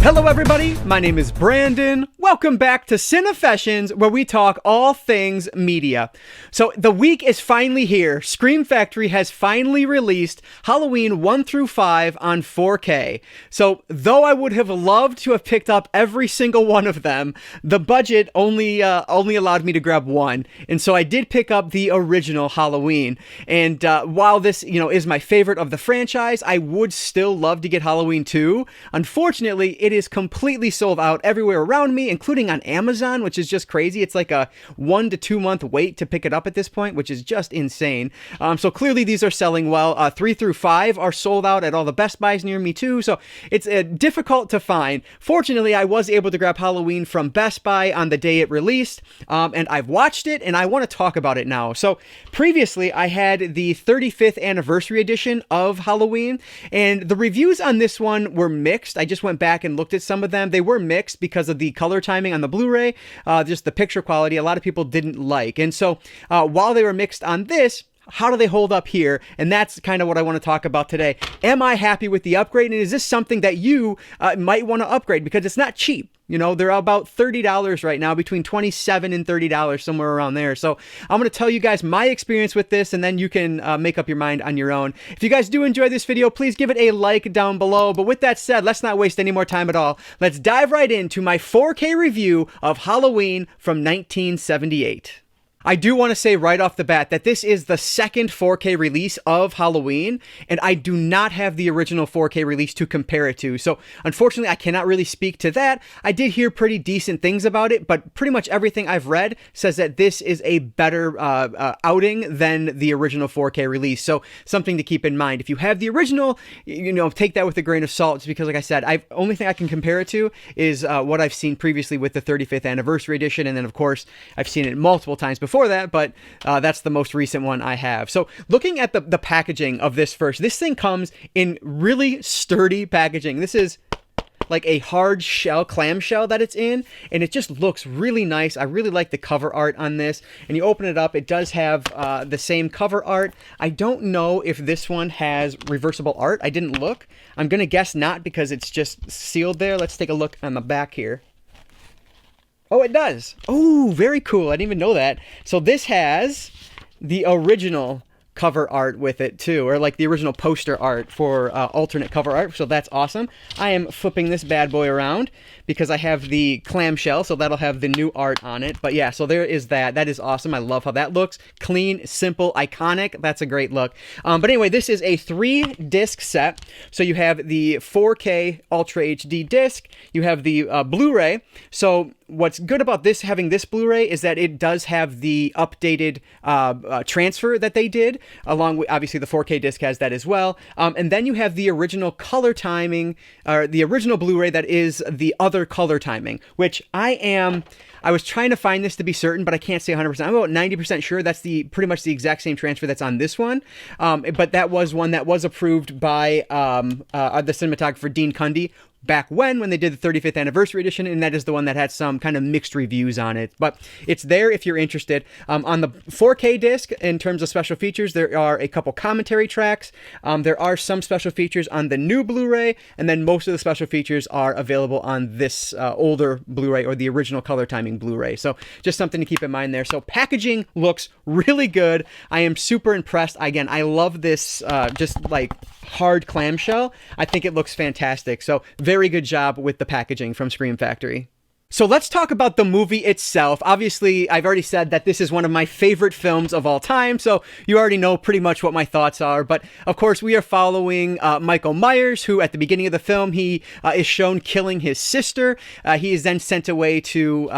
Hello everybody, my name is Brandon. Welcome back to Cinefessions, where we talk all things media. So the week is finally here. Scream Factory has finally released Halloween 1 through 5 on 4K. So though I would have loved to have picked up every single one of them, the budget only allowed me to grab one. And so I did pick up the original Halloween. And while this, is my favorite of the franchise, I would still love to get Halloween 2. Unfortunately, it is completely sold out everywhere around me, including on Amazon, which is just crazy. It's like a 1 to 2 month wait to pick it up at this point, which is just insane. So clearly these are selling well. 3 through 5 are sold out at all the Best Buys near me too, so it's difficult to find. Fortunately, I was able to grab Halloween from Best Buy on the day it released, and I've watched it, and I want to talk about it now. So previously, I had the 35th anniversary edition of Halloween, and the reviews on this one were mixed. I just went back and looked at some of them. They were mixed because of the color timing on the Blu-ray, just the picture quality. A lot of people didn't like. And so while they were mixed on this, how do they hold up here? And that's kind of what I want to talk about today. Am I happy with the upgrade? And is this something that you might want to upgrade? Because it's not cheap. They're about $30 right now, between $27 and $30, somewhere around there. So I'm going to tell you guys my experience with this, and then you can make up your mind on your own. If you guys do enjoy this video, please give it a like down below. But with that said, let's not waste any more time at all. Let's dive right into my 4K review of Halloween from 1978. I do want to say right off the bat that this is the second 4K release of Halloween, and I do not have the original 4K release to compare it to. So unfortunately, I cannot really speak to that. I did hear pretty decent things about it, but pretty much everything I've read says that this is a better outing than the original 4K release. So something to keep in mind. If you have the original, take that with a grain of salt. It's because, like I said, only thing I can compare it to is what I've seen previously with the 35th anniversary edition, and then of course I've seen it multiple times before that, but that's the most recent one I have. So looking at the packaging of this first, this thing comes in really sturdy packaging. This is like a hard shell, clamshell that it's in, and it just looks really nice. I really like the cover art on this, and you open it up, it does have the same cover art. I don't know if this one has reversible art. I didn't look. I'm gonna guess not, because it's just sealed there. Let's take a look on the back here. Oh, it does. Oh, very cool. I didn't even know that. So this has the original cover art with it too, or like the original poster art for alternate cover art. So that's awesome. I am flipping this bad boy around because I have the clamshell, so that'll have the new art on it. But yeah, so there is that. That is awesome. I love how that looks. Clean, simple, iconic. That's a great look. But anyway, this is a 3-disc set. So you have the 4K Ultra HD disc. You have the Blu-ray. So what's good about this, having this Blu-ray, is that it does have the updated transfer that they did, along with, obviously, the 4K disc has that as well. And then you have the original color timing, or the original Blu-ray that is the other color timing, which I was trying to find this to be certain, but I can't say 100%. I'm about 90% sure that's pretty much the exact same transfer that's on this one. But that was one that was approved by the cinematographer Dean Cundy back when they did the 35th anniversary edition, and that is the one that had some kind of mixed reviews on it. But it's there if you're interested. On the 4K disc, in terms of special features, there are a couple commentary tracks. There are some special features on the new Blu-ray, and then most of the special features are available on this older Blu-ray, or the original color timing Blu-ray. So just something to keep in mind there. So packaging looks really good. I am super impressed. Again, I love this just like hard clamshell. I think it looks fantastic. So very good job with the packaging from Scream Factory. So let's talk about the movie itself. Obviously, I've already said that this is one of my favorite films of all time, so you already know pretty much what my thoughts are. But of course, we are following Michael Myers, who at the beginning of the film, he is shown killing his sister. He is then sent away to,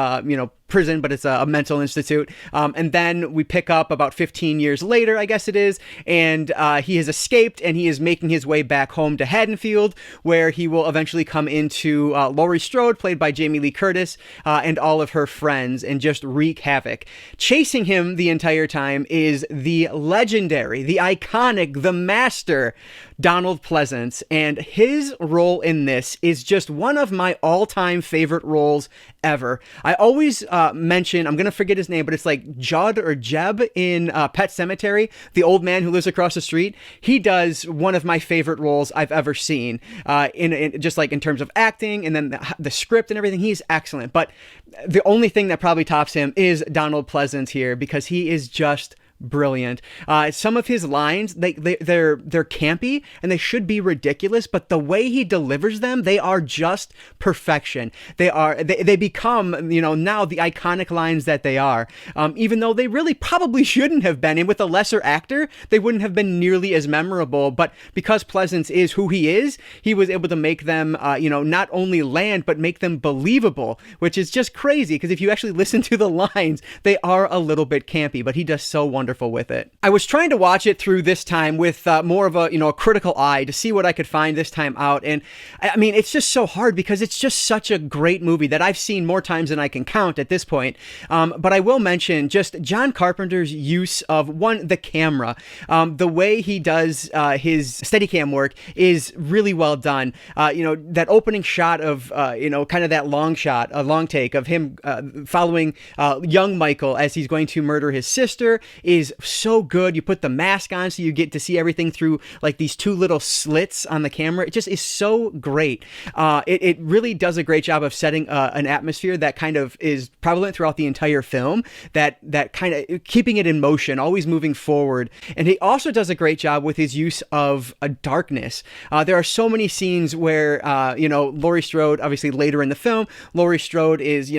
prison, but it's a mental institute. And then we pick up about 15 years later, I guess it is, and he has escaped, and he is making his way back home to Haddonfield, where he will eventually come into Laurie Strode, played by Jamie Lee Curtis, and all of her friends, and just wreak havoc. Chasing him the entire time is the legendary, the iconic, the master, Donald Pleasance, and his role in this is just one of my all-time favorite roles ever. I always mention, I'm going to forget his name, but it's like Judd or Jeb in Pet Sematary, the old man who lives across the street. He does one of my favorite roles I've ever seen, in just like in terms of acting and then the script and everything. He's excellent. But the only thing that probably tops him is Donald Pleasance here, because he is just brilliant. Some of his lines, they're campy and they should be ridiculous, but the way he delivers them, they are just perfection. They become, now the iconic lines that they are, even though they really probably shouldn't have been. And with a lesser actor, they wouldn't have been nearly as memorable. But because Pleasance is who he is, he was able to make them, not only land, but make them believable, which is just crazy. Because if you actually listen to the lines, they are a little bit campy, but he does so wonderful with it. I was trying to watch it through this time with more of a critical eye to see what I could find this time out, and I mean, it's just so hard because it's just such a great movie that I've seen more times than I can count at this point. But I will mention just John Carpenter's use of the camera, the way he does his Steadicam work is really well done. That opening shot of kind of that long shot, a long take of him following young Michael as he's going to murder his sister is so good. You put the mask on so you get to see everything through like these two little slits on the camera. It just is so great. It really does a great job of setting an atmosphere that kind of is prevalent throughout the entire film, that kind of keeping it in motion, always moving forward. And he also does a great job with his use of darkness. There are so many scenes where, Laurie Strode, obviously later in the film, Laurie Strode is,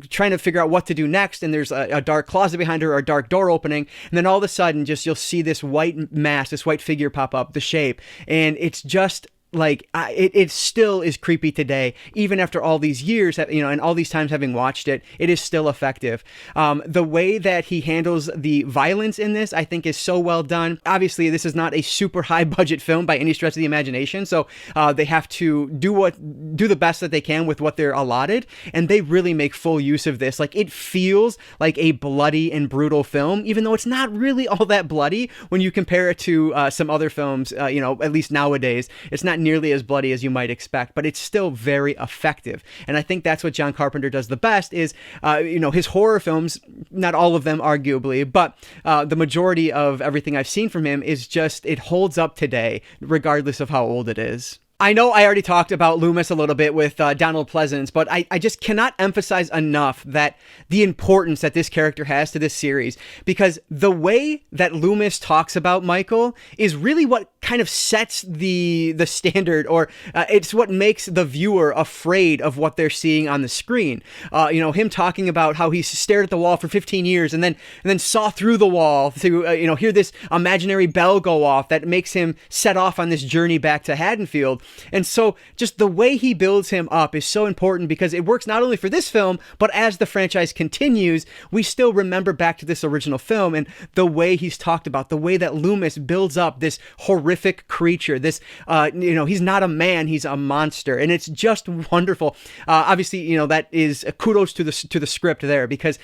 trying to figure out what to do next. And there's a dark closet behind her, or a dark door opening. And then all of a sudden, you'll see this white mask, this white figure pop up, the shape. And it's just like, it still is creepy today, even after all these years, and all these times having watched it, it is still effective. The way that he handles the violence in this, I think, is so well done. Obviously, this is not a super high budget film by any stretch of the imagination, so they have to do the best that they can with what they're allotted, and they really make full use of this. Like, it feels like a bloody and brutal film, even though it's not really all that bloody when you compare it to some other films, at least nowadays. It's not nearly as bloody as you might expect, but it's still very effective. And I think that's what John Carpenter does the best is, his horror films, not all of them arguably, but the majority of everything I've seen from him is just, it holds up today, regardless of how old it is. I know I already talked about Loomis a little bit with Donald Pleasance, but I just cannot emphasize enough that the importance that this character has to this series, because the way that Loomis talks about Michael is really what kind of sets the standard, or it's what makes the viewer afraid of what they're seeing on the screen. Him talking about how he stared at the wall for 15 years and then saw through the wall to hear this imaginary bell go off that makes him set off on this journey back to Haddonfield. And so just the way he builds him up is so important, because it works not only for this film, but as the franchise continues, we still remember back to this original film and the way he's talked about, the way that Loomis builds up this horrific creature, this, he's not a man, he's a monster. And it's just wonderful. Obviously, that is kudos to the script there, because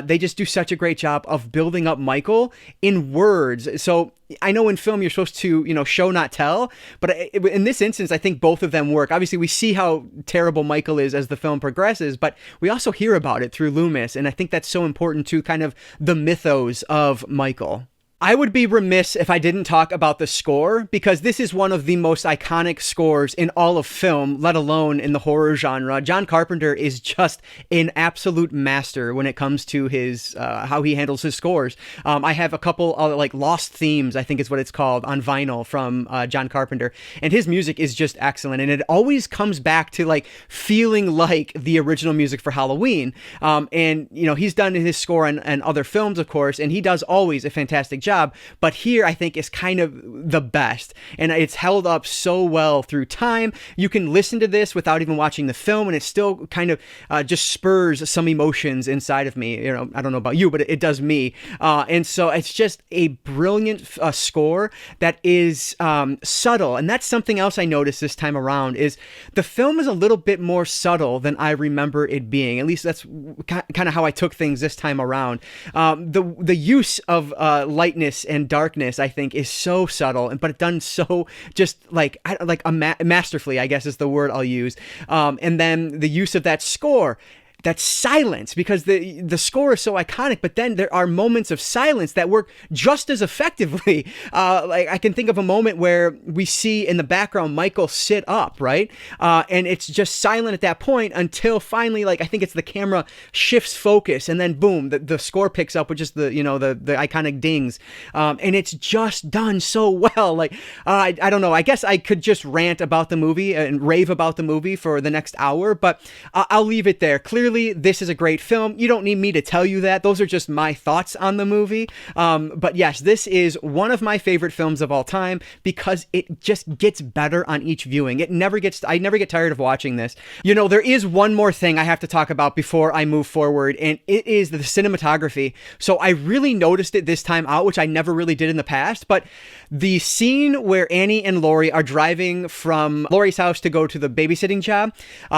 they just do such a great job of building up Michael in words. So I know in film you're supposed to, show not tell, but in this instance, I think both of them work. Obviously, we see how terrible Michael is as the film progresses, but we also hear about it through Loomis, and I think that's so important to kind of the mythos of Michael. I would be remiss if I didn't talk about the score, because this is one of the most iconic scores in all of film, let alone in the horror genre. John Carpenter is just an absolute master when it comes to his how he handles his scores. I have a couple like Lost Themes, I think is what it's called, on vinyl from John Carpenter, and his music is just excellent, and it always comes back to like feeling like the original music for Halloween. And he's done his score and other films, of course, and he does always a fantastic job. But here I think is kind of the best, and it's held up so well through time. You can listen to this without even watching the film, and it still kind of just spurs some emotions inside of me. I don't know about you, but it does me. And so it's just a brilliant score that is subtle, and that's something else I noticed this time around, is the film is a little bit more subtle than I remember it being. At least that's kind of how I took things this time around. The use of lightness and darkness, I think, is so subtle, but it's done so just masterfully, I guess is the word I'll use. And then the use of that score, that silence, because the score is so iconic, but then there are moments of silence that work just as effectively. Like I can think of a moment where we see in the background Michael sit up, right? And it's just silent at that point until finally, like I think it's the camera shifts focus, and then boom, the score picks up with just the iconic dings, and it's just done so well. Like I don't know, I guess I could just rant about the movie and rave about the movie for the next hour, but I'll leave it there. Clearly, this is a great film. You don't need me to tell you that. Those are just my thoughts on the movie. But yes, this is one of my favorite films of all time because it just gets better on each viewing. I never get tired of watching this. You know, there is one more thing I have to talk about before I move forward, and it is the cinematography. So I really noticed it this time out, which I never really did in the past, but the scene where Annie and Laurie are driving from Laurie's house to go to the babysitting job,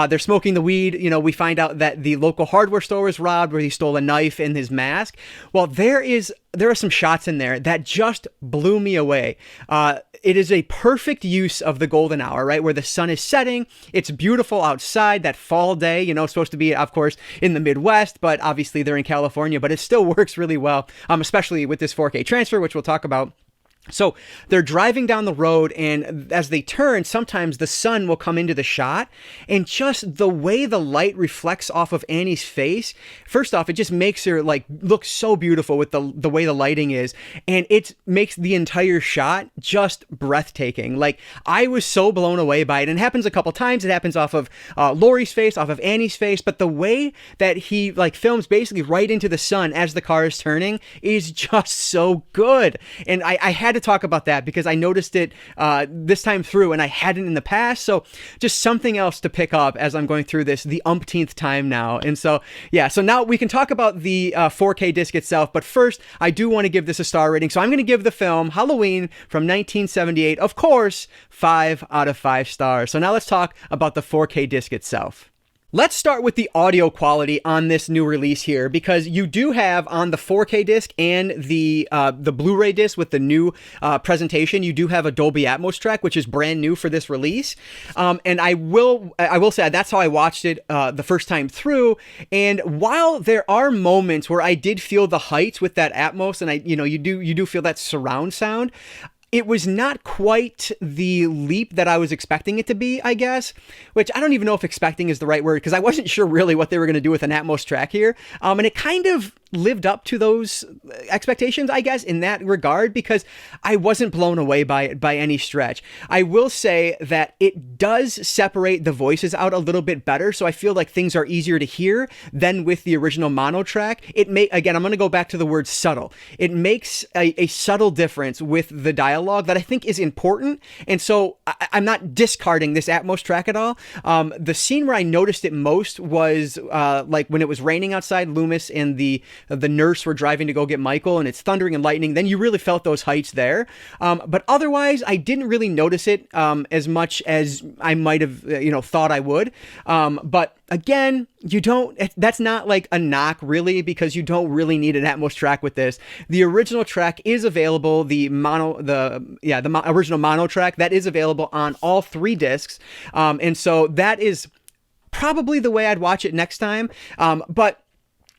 they're smoking the weed. You know, we find out that the local hardware store was robbed where he stole a knife and his mask. Well, there are some shots in there that just blew me away. It is a perfect use of the golden hour, right? Where the sun is setting. It's beautiful outside, that fall day, you know, supposed to be, of course, in the Midwest, but obviously they're in California, but it still works really well, especially with this 4K transfer, which we'll talk about. So they're driving down the road, and as they turn, sometimes the sun will come into the shot, and just the way the light reflects off of Annie's face, first off, it just makes her like look so beautiful with the way the lighting is, and it makes the entire shot just breathtaking. Like, I was so blown away by it, and it happens a couple times. It happens off of Laurie's face, off of Annie's face, but the way that he like films basically right into the sun as the car is turning is just so good. And I had to talk about that because I noticed it this time through, and I hadn't in the past. So just something else to pick up as I'm going through this the umpteenth time now. And so, yeah, so now we can talk about the 4K disc itself. But first, I do want to give this a star rating. So I'm going to give the film Halloween from 1978, of course, 5 out of 5 stars. So now let's talk about the 4K disc itself. Let's start with the audio quality on this new release here, because you do have on the 4K disc and the Blu-ray disc with the new presentation, you do have a Dolby Atmos track, which is brand new for this release. And I will say that's how I watched it the first time through. And while there are moments where I did feel the heights with that Atmos, and you do feel that surround sound, it was not quite the leap that I was expecting it to be, I guess, which I don't even know if expecting is the right word, because I wasn't sure really what they were going to do with an Atmos track here. And it kind of lived up to those expectations, I guess, in that regard, because I wasn't blown away by it by any stretch. I will say that it does separate the voices out a little bit better, so I feel like things are easier to hear than with the original mono track. Again, I'm going to go back to the word subtle. It makes a subtle difference with the dialogue that I think is important, and so I'm not discarding this Atmos track at all. The scene where I noticed it most was like when it was raining outside, Loomis and the nurse were driving to go get Michael, and it's thundering and lightning. Then you really felt those heights there. But otherwise, I didn't really notice it as much as I might have, thought I would. But again, that's not like a knock really, because you don't really need an Atmos track with this. The original track is available, the original mono track, that is available on all 3 discs. And so that is probably the way I'd watch it next time. But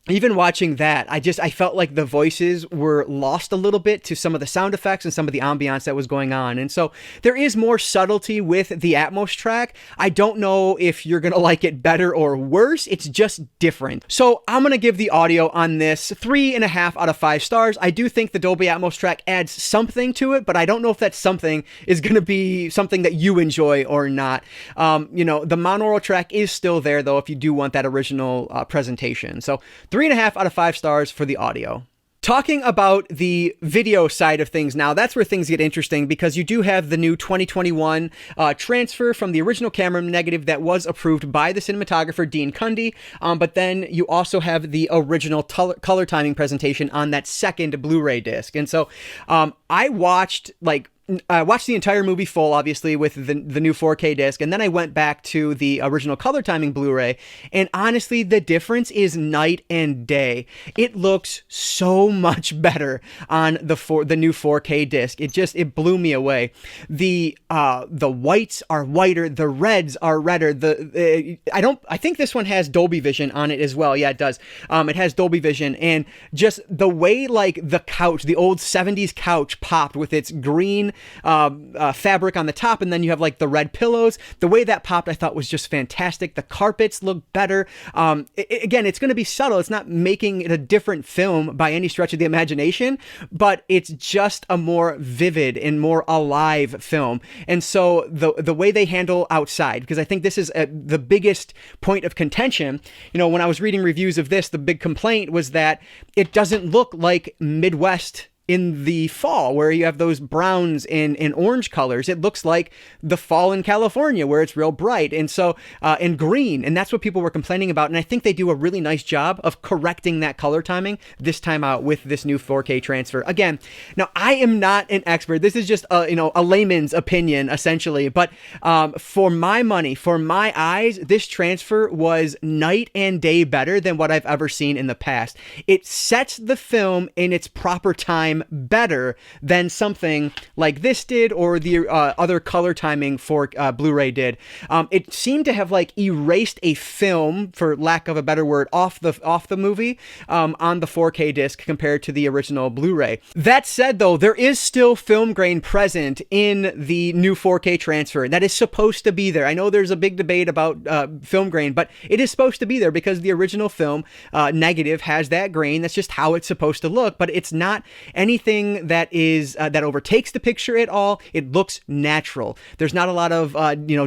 even watching that, I felt like the voices were lost a little bit to some of the sound effects and some of the ambiance that was going on. And so there is more subtlety with the Atmos track. I don't know if you're going to like it better or worse. It's just different. So I'm going to give the audio on this 3.5 out of 5 stars. I do think the Dolby Atmos track adds something to it, but I don't know if that something is going to be something that you enjoy or not. The monaural track is still there, though, if you do want that original presentation. So 3.5 out of 5 stars for the audio. Talking about the video side of things now, that's where things get interesting, because you do have the new 2021 transfer from the original camera negative that was approved by the cinematographer Dean Cundy, but then you also have the original color timing presentation on that second Blu-ray disc. And so I watched like I watched the entire movie full, obviously, with the new 4K disc, and then I went back to the original color timing Blu-ray, and honestly, the difference is night and day. It looks so much better on the new 4K disc. It blew me away. The whites are whiter, the reds are redder. I think this one has Dolby Vision on it as well. Yeah, it does. It has Dolby Vision, and just the way like the couch, the old 70s couch popped with its green fabric on the top, and then you have like the red pillows. The way that popped, I thought was just fantastic. The carpets look better. Again, it's going to be subtle. It's not making it a different film by any stretch of the imagination, but it's just a more vivid and more alive film. And so the way they handle outside, because I think this is the biggest point of contention. You know, when I was reading reviews of this, the big complaint was that it doesn't look like Midwest in the fall, where you have those browns and orange colors. It looks like the fall in California, where it's real bright, and so and green, and that's what people were complaining about. And I think they do a really nice job of correcting that color timing this time out with this new 4K transfer. Again, now I am not an expert. This is just a layman's opinion, essentially. But for my money, for my eyes, this transfer was night and day better than what I've ever seen in the past. It sets the film in its proper time better than something like this did, or the other color timing for Blu-ray did. It seemed to have like erased a film, for lack of a better word, off the movie on the 4K disc compared to the original Blu-ray. That said, though, there is still film grain present in the new 4K transfer that is supposed to be there. I know there's a big debate about film grain, but it is supposed to be there because the original film negative has that grain. That's just how it's supposed to look, but it's not anything that is that overtakes the picture at all. It looks natural. There's not a lot of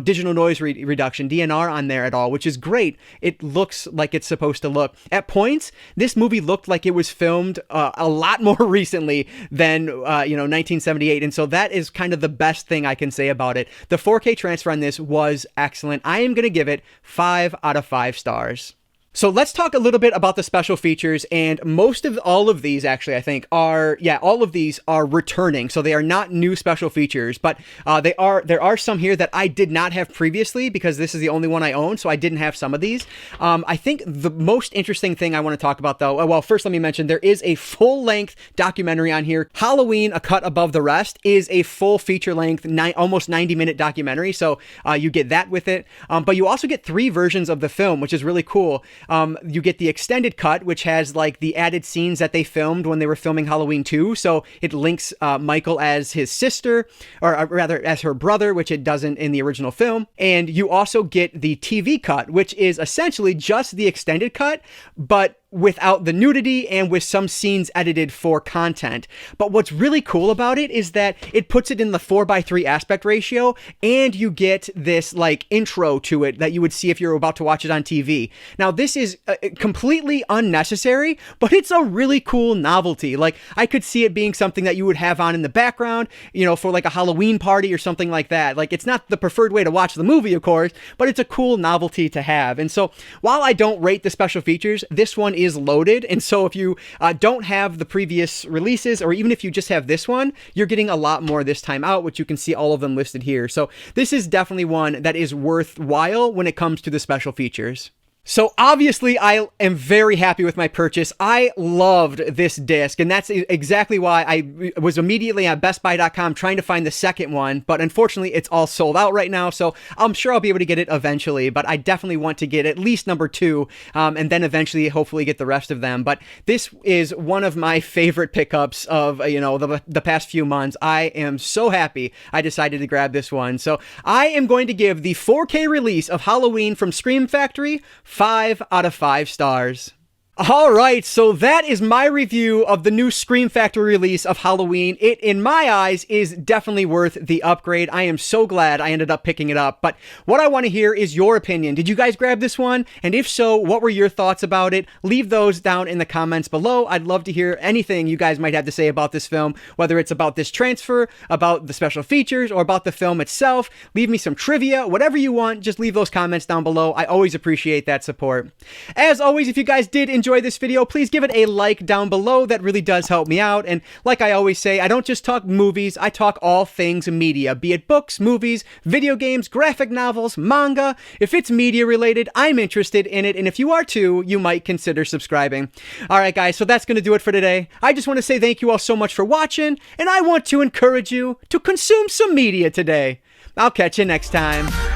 digital noise reduction, DNR, on there at all, which is great. It looks like it's supposed to look. At points, this movie looked like it was filmed a lot more recently than 1978, and so that is kind of the best thing I can say about it. The 4K transfer on this was excellent. I am going to give it 5 out of 5 stars. So let's talk a little bit about the special features, and all of these actually, I think, all of these are returning. So they are not new special features, but there are some here that I did not have previously because this is the only one I own, so I didn't have some of these. I think the most interesting thing I want to talk about, though, well, first let me mention there is a full-length documentary on here. Halloween: A Cut Above the Rest is a full feature-length, almost 90-minute documentary, so you get that with it. But you also get 3 versions of the film, which is really cool. You get the extended cut, which has like the added scenes that they filmed when they were filming Halloween 2. So it links Michael as his sister, or rather as her brother, which it doesn't in the original film. And you also get the TV cut, which is essentially just the extended cut, but without the nudity and with some scenes edited for content. But what's really cool about it is that it puts it in the 4:3 aspect ratio, and you get this like intro to it that you would see if you're about to watch it on TV. Now, this is completely unnecessary, but it's a really cool novelty. Like, I could see it being something that you would have on in the background, for like a Halloween party or something like that. Like, it's not the preferred way to watch the movie, of course, but it's a cool novelty to have. And so while I don't rate the special features, this one is loaded, and so if you don't have the previous releases, or even if you just have this one, you're getting a lot more this time out, which you can see all of them listed here. So this is definitely one that is worthwhile when it comes to the special features. So obviously I am very happy with my purchase. I loved this disc, and that's exactly why I was immediately at bestbuy.com trying to find the second one, but unfortunately it's all sold out right now, so I'm sure I'll be able to get it eventually, but I definitely want to get at least number 2, and then eventually hopefully get the rest of them. But this is one of my favorite pickups of the past few months. I am so happy I decided to grab this one. So I am going to give the 4K release of Halloween from Scream Factory 5 out of 5 stars. All right, so that is my review of the new Scream Factory release of Halloween. It, in my eyes, is definitely worth the upgrade. I am so glad I ended up picking it up. But what I want to hear is your opinion. Did you guys grab this one? And if so, what were your thoughts about it? Leave those down in the comments below. I'd love to hear anything you guys might have to say about this film, whether it's about this transfer, about the special features, or about the film itself. Leave me some trivia, whatever you want. Just leave those comments down below. I always appreciate that support. As always, if you guys did enjoy enjoyed this video, please give it a like down below. That really does help me out. And like I always say, I don't just talk movies, I talk all things media, be it books, movies, video games, graphic novels, manga. If it's media related, I'm interested in it. And if you are too, you might consider subscribing. All right, guys, so that's going to do it for today. I just want to say thank you all so much for watching, and I want to encourage you to consume some media today. I'll catch you next time.